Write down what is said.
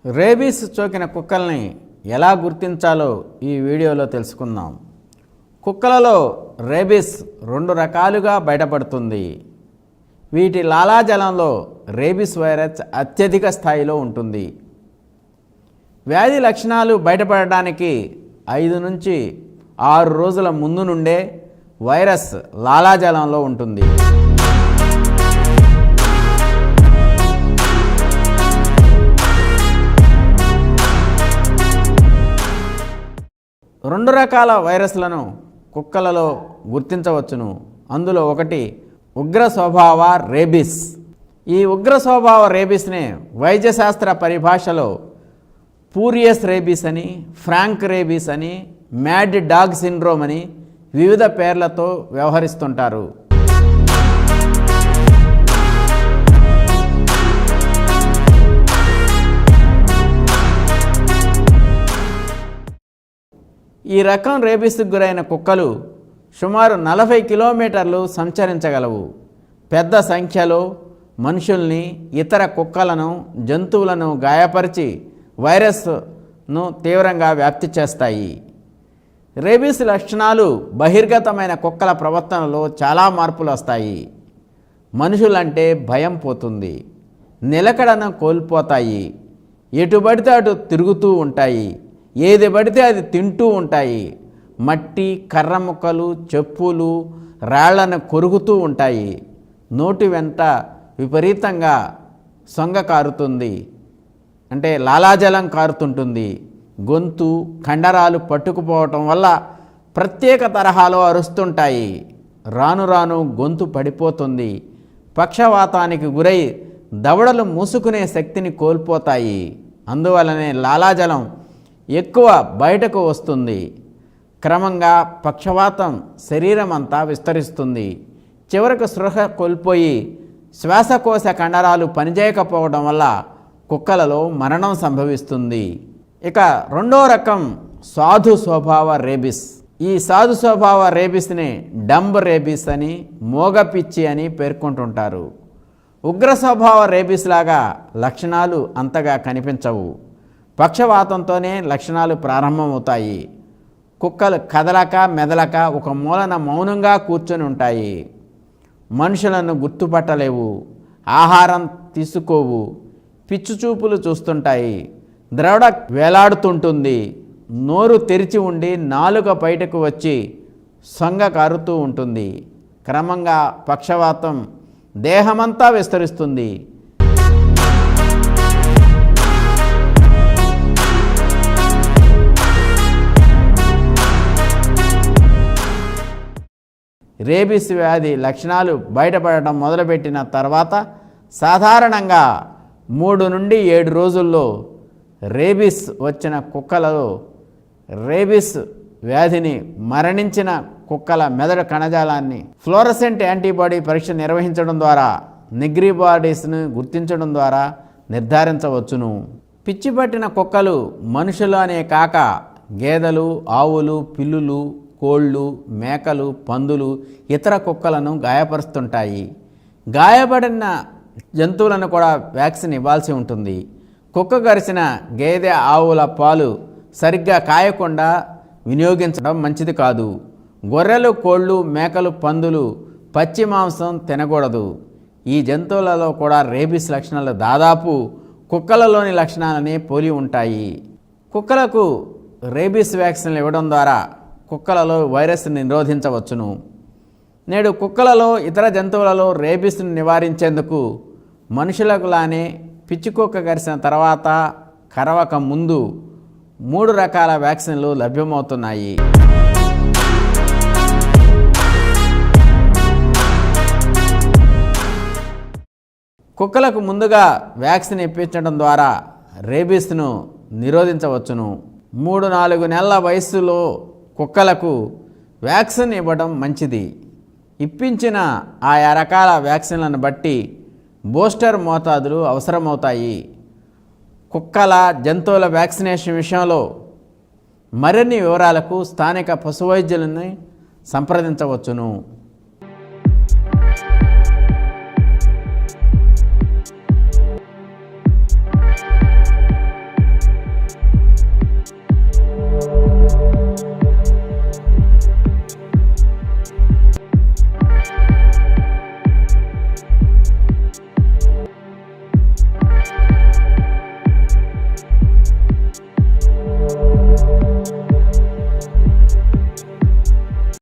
Rabies సోకిన కుక్కల్ని ఎలా గుర్తించాలో ఈ వీడియోలో తెలుసుకుందాం. కుక్కలలో రేబీస్ 2 రకాలుగా బయటపడుతుంది. వీటి లాలాజలంలో రేబీస్ వైరస్ అత్యధిక స్థాయిలో ఉంటుంది. వ్యాధి లక్షణాలు బయటపడడానికి 5 నుంచి 6 రోజుల ముందు నుండే వైరస్ లాలాజలంలో ఉంటుంది. రెండు రకాల వైరస్లను కుక్కలలో గుర్తించవచ్చును. అందులో ఒకటి ఉగ్ర స్వభావ రేబీస్. ఈ ఉగ్ర స్వభావ రేబీస్నే వైద్యశాస్త్ర పరిభాషలో పూరియస్ రేబీస్ అని, ఫ్రాంక్ రేబీస్ అని, మ్యాడ్ డాగ్ సిండ్రోమ్ అని వివిధ పేర్లతో వ్యవహరిస్తుంటారు. ఈ రకం రేబీస్కు గురైన కుక్కలు సుమారు 40 కిలోమీటర్లు సంచరించగలవు. పెద్ద సంఖ్యలో మనుషుల్ని, ఇతర కుక్కలను, జంతువులను గాయపరిచి వైరస్ను తీవ్రంగా వ్యాప్తి చేస్తాయి. రేబీస్ లక్షణాలు బహిర్గతమైన కుక్కల ప్రవర్తనలో చాలా మార్పులు వస్తాయి. మనుషులంటే భయం పోతుంది, నిలకడను కోల్పోతాయి, ఎటు పడితే అటు తిరుగుతూ ఉంటాయి, ఏది పడితే అది తింటూ ఉంటాయి, మట్టి, కర్ర ముక్కలు, చెప్పులు, రాళ్లను కొరుకుతూ ఉంటాయి, నోటి వెంట విపరీతంగా సొంగ కారుతుంది, అంటే లాలాజలం కారుతుంటుంది, గొంతు కండరాలు పట్టుకుపోవటం వల్ల ప్రత్యేక తరహాలో అరుస్తుంటాయి, రాను రాను గొంతు పడిపోతుంది, పక్షవాతానికి గురై దవడలు మూసుకునే శక్తిని కోల్పోతాయి. అందువలనే లాలాజలం ఎక్కువ బయటకు వస్తుంది. క్రమంగా పక్షవాతం శరీరం అంతా విస్తరిస్తుంది. చివరకు స్పృహ కోల్పోయి శ్వాసకోశ కండరాలు పనిచేయకపోవడం వల్ల కుక్కలలో మరణం సంభవిస్తుంది. ఇక రెండో రకం సాధు స్వభావ రేబీస్. ఈ సాధు స్వభావ రేబీస్ని డంబ్ రేబీస్ అని, మోగపిచ్చి అని పేర్కొంటుంటారు. ఉగ్ర స్వభావ రేబీస్ లాగా లక్షణాలు అంతగా కనిపించవు. పక్షవాతంతోనే లక్షణాలు ప్రారంభమవుతాయి. కుక్కలు కదలక మెదలక ఒక మూలన మౌనంగా కూర్చొని ఉంటాయి. మనుషులను గుర్తుపట్టలేవు, ఆహారం తీసుకోవు, పిచ్చుచూపులు చూస్తుంటాయి, ద్రవడ వేలాడుతుంటుంది, నోరు తెరిచి ఉండి నాలుక బయటకు వచ్చి సొంగ కారుతూ ఉంటుంది. క్రమంగా పక్షవాతం దేహమంతా విస్తరిస్తుంది. రేబీస్ వ్యాధి లక్షణాలు బయటపడటం మొదలుపెట్టిన తర్వాత సాధారణంగా 3 నుండి 7 రోజుల్లో రేబీస్ వచ్చిన కుక్కలలో రేబీస్ వ్యాధిని మరణించిన కుక్కల మెదడు కణజాలాన్ని ఫ్లోరసెంట్ యాంటీబాడీ పరీక్ష నిర్వహించడం ద్వారా నెగ్రీబాడీస్ను గుర్తించడం ద్వారా నిర్ధారించవచ్చును. పిచ్చి పట్టిన కుక్కలు మనుషులు అనే కాక గేదెలు, ఆవులు, పిల్లులు, కోళ్ళు, మేకలు, పందులు, ఇతర కుక్కలను గాయపరుస్తుంటాయి. గాయపడిన జంతువులను కూడా వ్యాక్సిన్ ఇవ్వాల్సి ఉంటుంది. కుక్క కరిచిన గేదె, ఆవుల పాలు సరిగ్గా కాయకుండా వినియోగించడం మంచిది కాదు. గొర్రెలు, కోళ్ళు, మేకలు, పందులు పచ్చి మాంసం తినకూడదు. ఈ జంతువులలో కూడా రేబీస్ లక్షణాలు దాదాపు కుక్కలలోని లక్షణాలని పోలి ఉంటాయి. కుక్కలకు రేబీస్ వ్యాక్సిన్లు ఇవ్వడం ద్వారా కుక్కలలో వైరస్ని నిరోధించవచ్చును. నేడు కుక్కలలో, ఇతర జంతువులలో రేబీస్ను నివారించేందుకు మనుషులకులానే పిచ్చి కుక్క కరిసిన తర్వాత, కరవక ముందు 3 రకాల వ్యాక్సిన్లు లభ్యమవుతున్నాయి. కుక్కలకు ముందుగా వ్యాక్సిన్ ఇప్పించడం ద్వారా రేబీస్ను నిరోధించవచ్చును. 3-4 నెలల వయస్సులో కుక్కలకు వ్యాక్సిన్ ఇవ్వడం మంచిది. ఇప్పించిన ఆయా రకాల వ్యాక్సిన్లను బట్టి బూస్టర్ మోతాదులు అవసరమవుతాయి. కుక్కల, జంతువుల వ్యాక్సినేషన్ విషయంలో మరిన్ని వివరాలకు స్థానిక పశువైద్యులని సంప్రదించవచ్చును.